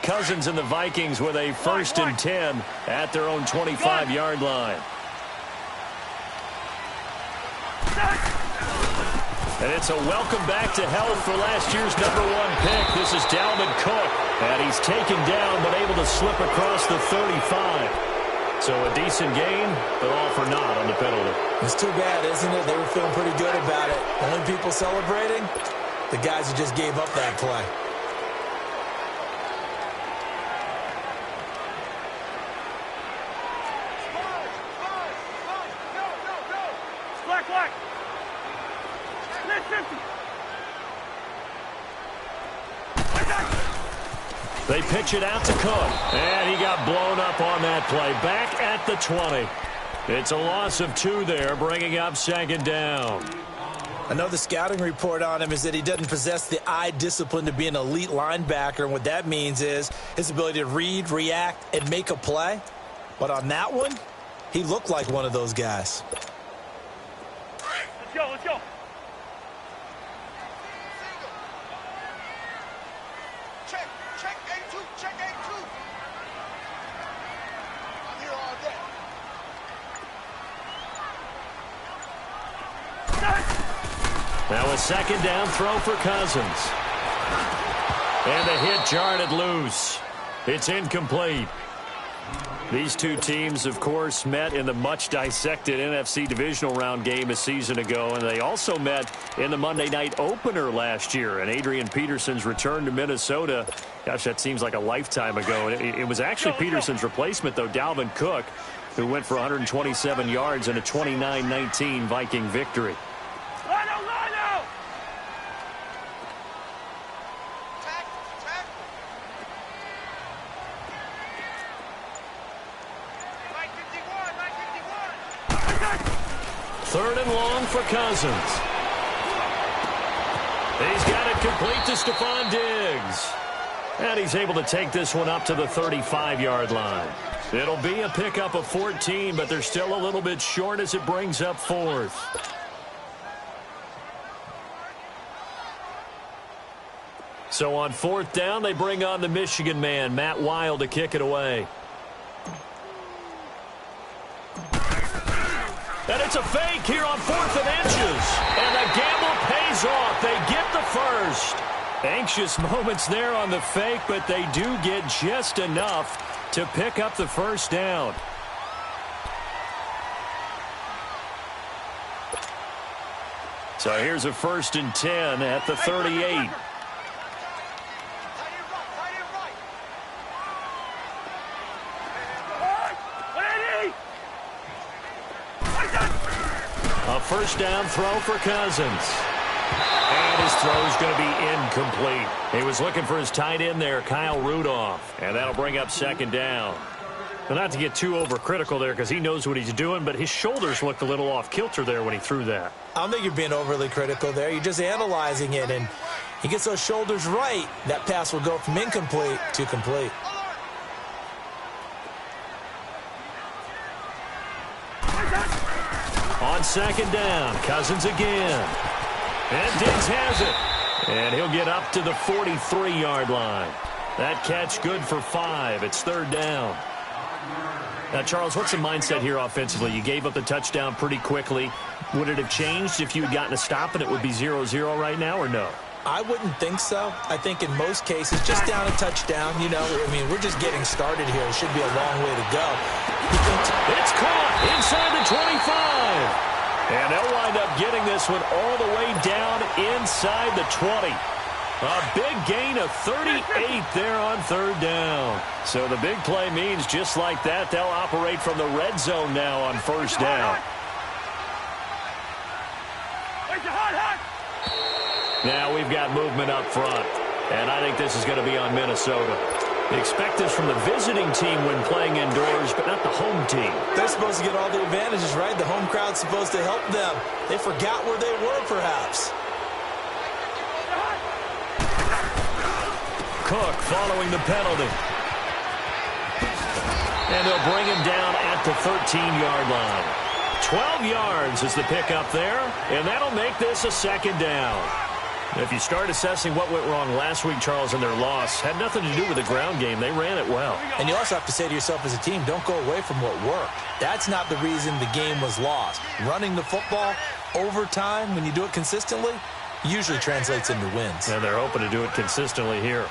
Cousins and the Vikings with a 1st and 10 at their own 25-yard line. And it's a welcome back to health for last year's #1 pick. This is Dalvin Cook. And he's taken down but able to slip across the 35. So a decent gain, but all for naught on the penalty. It's too bad, isn't it? They were feeling pretty good about it. Only people celebrating, the guys who just gave up that play. They pitch it out to Cook, and he got blown up on that play. Back at the 20. It's a loss of 2 there, bringing up 2nd down. I know the scouting report on him is that he doesn't possess the eye discipline to be an elite linebacker, and what that means is his ability to read, react, and make a play. But on that one, he looked like one of those guys. Let's go, let's go. Check A2, check A2. I'm here all day. Now a 2nd down throw for Cousins. And the hit jarred it loose. It's incomplete. These two teams, of course, met in the much-dissected NFC divisional round game a season ago, and they also met in the Monday night opener last year. And Adrian Peterson's return to Minnesota, gosh, that seems like a lifetime ago. It was actually Peterson's replacement, though, Dalvin Cook, who went for 127 yards in a 29-19 Viking victory. Third and long for Cousins. He's got it complete to Stephon Diggs. And he's able to take this one up to the 35-yard line. It'll be a pickup of 14, but they're still a little bit short as it brings up 4th. So on 4th down, they bring on the Michigan man, Matt Weil, to kick it away. And it's a fake here on 4th and inches. And the gamble pays off. They get the first. Anxious moments there on the fake, but they do get just enough to pick up the first down. So here's a 1st and 10 at the 38. A 1st down throw for Cousins. And his throw is going to be incomplete. He was looking for his tight end there, Kyle Rudolph. And that'll bring up 2nd down. Well, not to get too overcritical there because he knows what he's doing, but his shoulders looked a little off kilter there when he threw that. I don't think you're being overly critical there. You're just analyzing it, and he gets those shoulders right. That pass will go from incomplete to complete. On 2nd down, Cousins again. And Diggs has it. And he'll get up to the 43-yard line. That catch good for 5. It's 3rd down. Now, Charles, what's the mindset here offensively? You gave up the touchdown pretty quickly. Would it have changed if you had gotten a stop and it would be 0-0 right now, or no? I wouldn't think so. I think in most cases, just down a touchdown, you know, I mean, we're just getting started here. It should be a long way to go. It's caught inside the 25. And they'll wind up getting this one all the way down inside the 20. A big gain of 38 there on 3rd down. So the big play means just like that, they'll operate from the red zone now on 1st down. Now we've got movement up front. And I think this is going to be on Minnesota. They expect this from the visiting team when playing indoors, but not the home team. They're supposed to get all the advantages, right? The home crowd's supposed to help them. They forgot where they were, perhaps. Cook following the penalty. And they'll bring him down at the 13-yard line. 12 yards is the pickup there, and that'll make this a 2nd down. If you start assessing what went wrong last week, Charles, in their loss, had nothing to do with the ground game. They ran it well. And you also have to say to yourself as a team, don't go away from what worked. That's not the reason the game was lost. Running the football over time, when you do it consistently, usually translates into wins. And they're hoping to do it consistently here.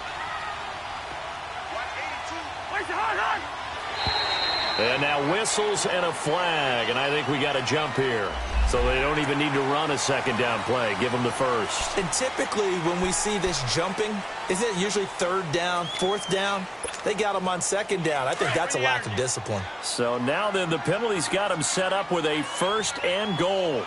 And now whistles and a flag, and I think we got a jump here. So they don't even need to run a second down play. Give them the first. And typically when we see this jumping, isn't it usually third down, fourth down? They got them on second down. I think that's a lack of discipline. So now then the penalty's got them set up with a first and goal.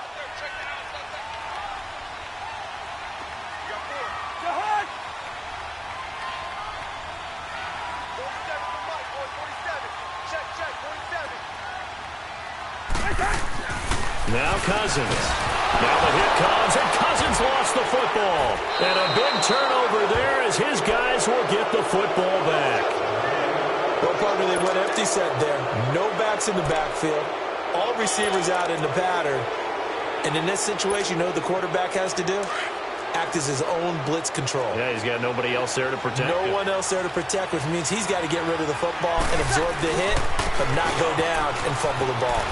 Now Cousins. Now the hit comes, and Cousins lost the football. And a big turnover there as his guys will get the football back. Well, partner, they went empty set there. No backs in the backfield. All receivers out in the pattern. And in this situation, you know what the quarterback has to do? Act as his own blitz control. Yeah, he's got nobody else there to protect him. No one else there to protect, which means he's got to get rid of the football and absorb the hit, but not go down and fumble the ball.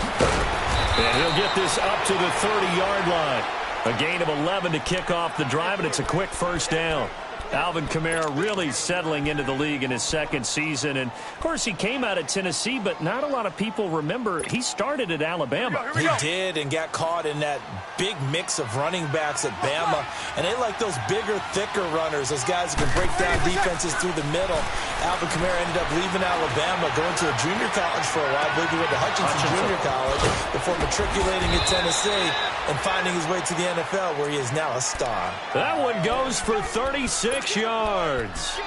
And he'll get this up to the 30-yard line. A gain of 11 to kick off the drive, and it's a quick first down. Alvin Kamara really settling into the league in his second season. And, of course, he came out of Tennessee, but not a lot of people remember he started at Alabama. He did and got caught in that big mix of running backs at Bama. And they like those bigger, thicker runners, those guys who can break down defenses through the middle. Alvin Kamara ended up leaving Alabama, going to a junior college for a while. I believe he went to Hutchinson Junior College before matriculating at Tennessee and finding his way to the NFL, where he is now a star. That one goes for 36 yards.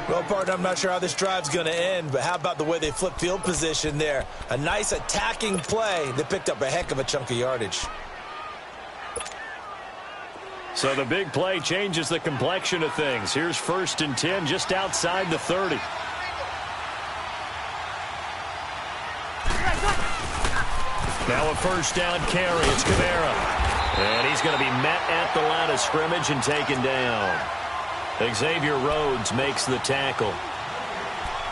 Well, partner, I'm not sure how this drive's going to end, but how about the way they flipped field position there? A nice attacking play that picked up a heck of a chunk of yardage. So the big play changes the complexion of things. Here's 1st and 10 just outside the 30. Now a first down carry. It's Kamara. And he's going to be met at the line of scrimmage and taken down. Xavier Rhodes makes the tackle.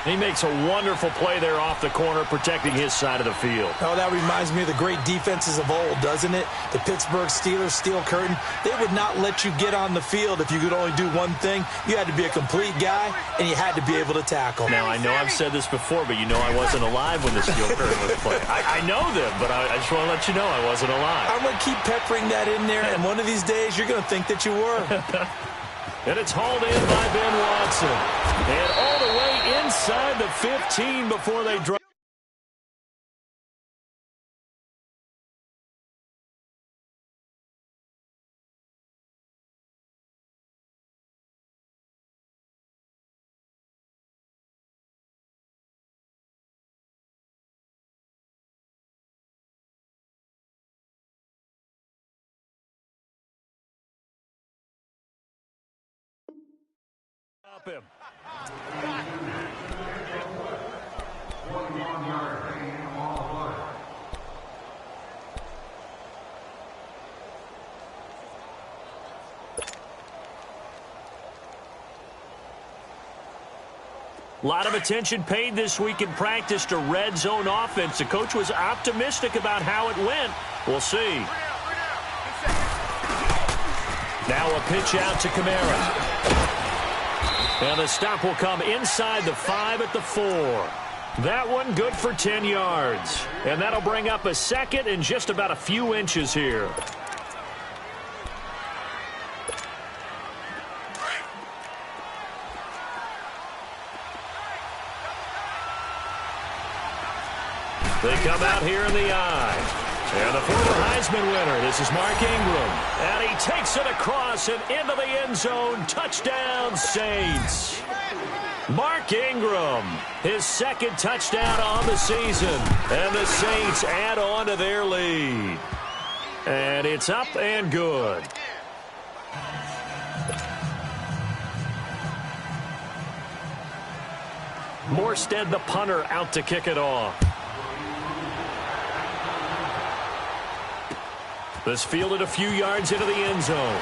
He makes a wonderful play there off the corner, protecting his side of the field. Oh, that reminds me of the great defenses of old, doesn't it? The Pittsburgh Steelers, steel curtain. They would not let you get on the field if you could only do one thing. You had to be a complete guy, and you had to be able to tackle. Now, I know I've said this before, but you know I wasn't alive when the steel curtain was played. I know them, but I just want to let you know I wasn't alive. I'm going to keep peppering that in there, and one of these days you're going to think that you were. And it's hauled in by Ben Watson. And all the way inside the 15 before they drop. Him. A lot of attention paid this week in practice to red zone offense. The coach was optimistic about how it went. We'll see. Now a pitch out to Kamara. And the stop will come inside the 5 at the 4. That one good for 10 yards. And that'll bring up a second and just about a few inches here. They come out here in the eye. And the former Heisman winner, this is Mark Ingram. And he takes it across and into the end zone. Touchdown, Saints. Mark Ingram, his second touchdown on the season. And the Saints add on to their lead. And it's up and good. Morstead, the punter, out to kick it off. This fielded a few yards into the end zone.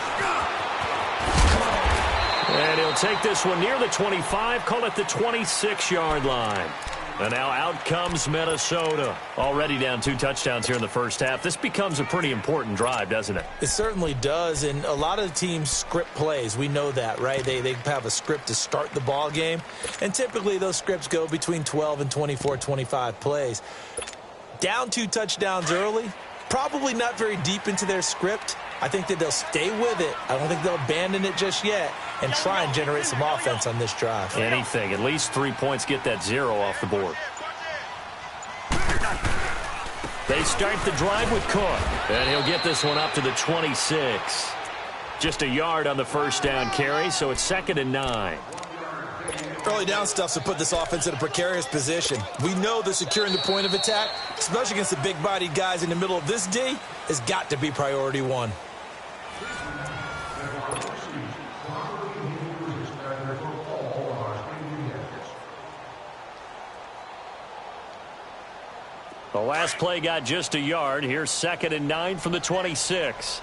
And he'll take this one near the 25, call it the 26-yard line. And now out comes Minnesota. Already down 2 touchdowns here in the first half. This becomes a pretty important drive, doesn't it? It certainly does, and a lot of teams script plays. We know that, right? They have a script to start the ball game, and typically those scripts go between 12 and 24, 25 plays. Down 2 touchdowns early, probably not very deep into their script. I think that they'll stay with it. I don't think they'll abandon it just yet and try and generate some offense on this drive. Anything. At least 3 points, get that 0 off the board. They start the drive with Cook, and he'll get this one up to the 26. Just a yard on the first down carry, so it's 2nd and 9. Early down stuff to put this offense in a precarious position. We know that securing the point of attack, especially against the big-bodied guys in the middle of this D, has got to be priority 1. The last play got just a yard. Here's 2nd and 9 from the 26.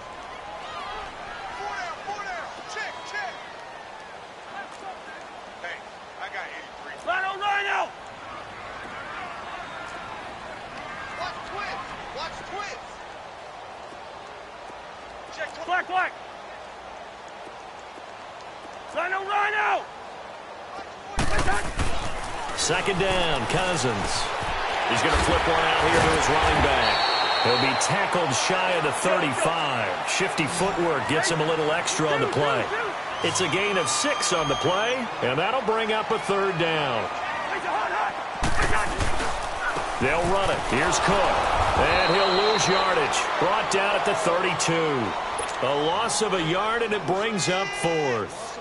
Black. Rhino. 2nd down, Cousins. He's going to flip one out here to his running back. He'll be tackled shy of the 35. Shifty footwork gets him a little extra on the play. It's a gain of 6 on the play, and that'll bring up a 3rd down. They'll run it. Here's Cook. And he'll lose yardage. Brought down at the 32. A loss of a yard, and it brings up 4th.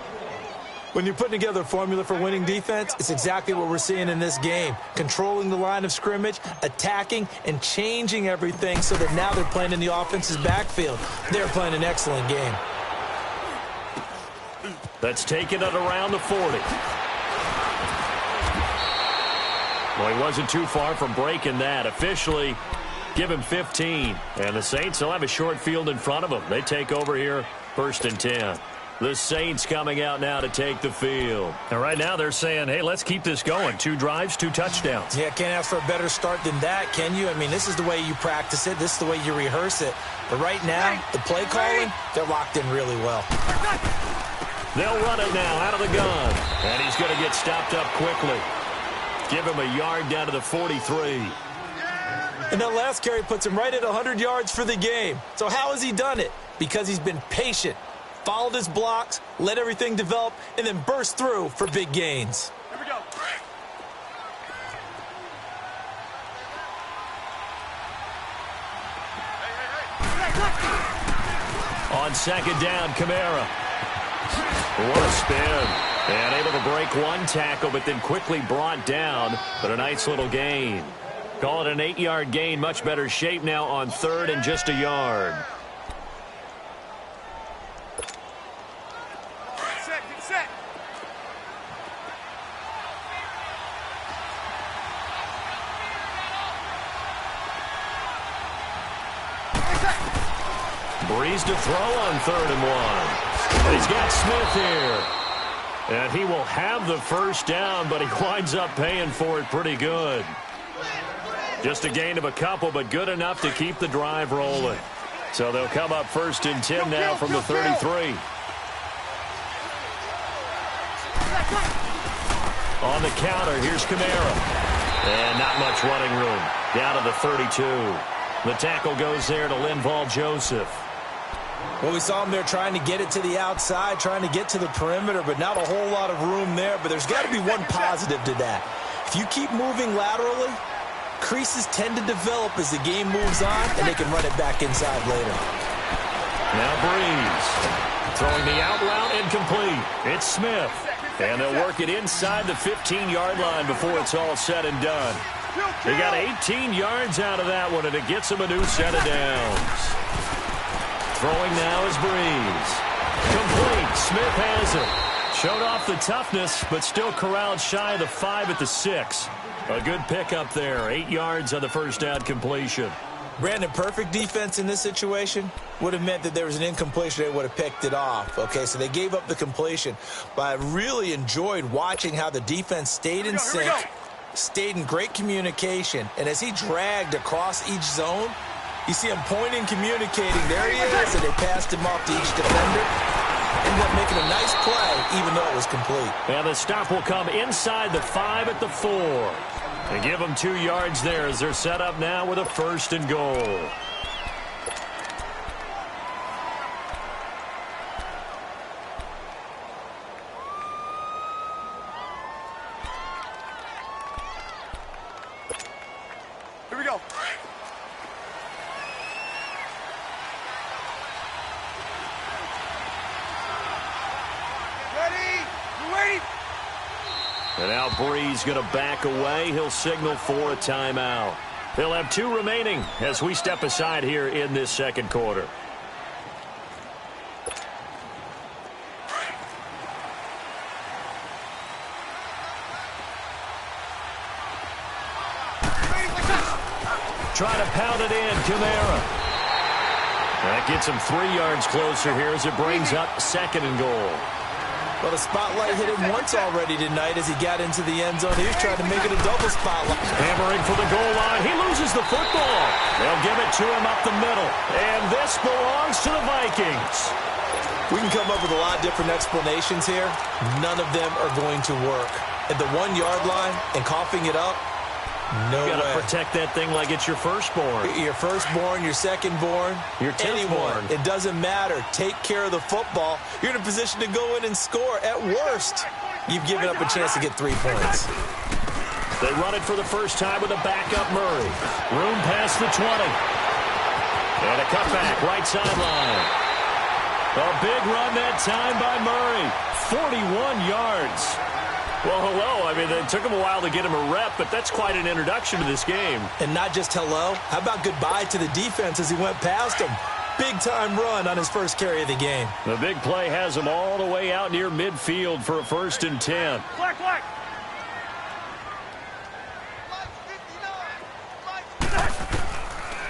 When you're putting together a formula for winning defense, it's exactly what we're seeing in this game. Controlling the line of scrimmage, attacking, and changing everything so that now they're playing in the offense's backfield. They're playing an excellent game. That's taken it around the 40. Well, he wasn't too far from breaking that. Officially, give him 15. And the Saints will have a short field in front of them. They take over here, 1st and 10. The Saints coming out now to take the field. And right now they're saying, hey, let's keep this going. 2 drives, 2 touchdowns. Yeah, can't ask for a better start than that, can you? I mean, this is the way you practice it. This is the way you rehearse it. But right now, the play calling, they're locked in really well. They'll run it now out of the gun. And he's going to get stopped up quickly. Give him a yard down to the 43. And that last carry puts him right at 100 yards for the game. So how has he done it? Because he's been patient, followed his blocks, let everything develop, and then burst through for big gains. Here we go. On 2nd down, Kamara. What a spin. And able to break 1 tackle, but then quickly brought down. But a nice little gain. Call it an 8-yard gain. Much better shape now on 3rd and just a yard. Get set. Breeze to throw on 3rd and 1. He's got Smith here. And he will have the first down, but he winds up paying for it pretty good. Just a gain of a couple, but good enough to keep the drive rolling. So they'll come up 1st and 10 now from the 33. On the counter, here's Kamara. And not much running room. Down to the 32. The tackle goes there to Linval Joseph. Well, we saw him there trying to get it to the outside, trying to get to the perimeter, but not a whole lot of room there. But there's got to be one positive to that. If you keep moving laterally, creases tend to develop as the game moves on, and they can run it back inside later. Now Breeze. Throwing the out route incomplete. It's Smith. And they'll work it inside the 15-yard line before it's all said and done. They got 18 yards out of that one, and it gets them a new set of downs. Throwing now is Breeze. Complete. Smith has it. Showed off the toughness, but still corralled shy of the 5 at the 6. A good pickup there. 8 yards on the first down completion. Brandon, perfect defense in this situation would have meant that there was an incompletion. They would have picked it off. Okay, so they gave up the completion. But I really enjoyed watching how the defense stayed in sync, stayed in great communication. And as he dragged across each zone, you see him pointing, communicating. There he is, and they passed him off to each defender. Ended up making a nice play, even though it was complete. And the stop will come inside the 5 at the 4. And give them 2 yards there as they're set up now with a 1st and goal. Here we go. Ready? You waiting? And now Bree's going to back away. He'll signal for a timeout. They'll have 2 remaining as we step aside here in this second quarter. Try to pound it in, Kamara. That gets him 3 yards closer here as it brings up 2nd and goal. Well, the spotlight hit him once already tonight as he got into the end zone. He was trying to make it a double spotlight. Hammering for the goal line. He loses the football. They'll give it to him up the middle. And this belongs to the Vikings. We can come up with a lot of different explanations here. None of them are going to work. At the 1 yard line and coughing it up, no way. You got to protect that thing like it's your firstborn. Your firstborn, your secondborn, your anyone. It doesn't matter. Take care of the football. You're in a position to go in and score. At worst, you've given up a chance to get 3 points. They run it for the first time with a backup Murray. Room past the 20. And a cutback, right sideline. A big run that time by Murray. 41 yards. Well, hello. I mean, it took him a while to get him a rep, but that's quite an introduction to this game. And not just hello. How about goodbye to the defense as he went past him? Big-time run on his first carry of the game. The big play has him all the way out near midfield for a 1st and 10. Black, black.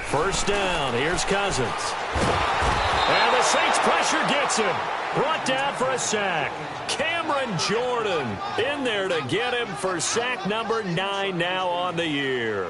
First down. Here's Cousins. And the Saints pressure gets him. Brought down for a sack. Cameron Jordan in there to get him for sack number 9 now on the year.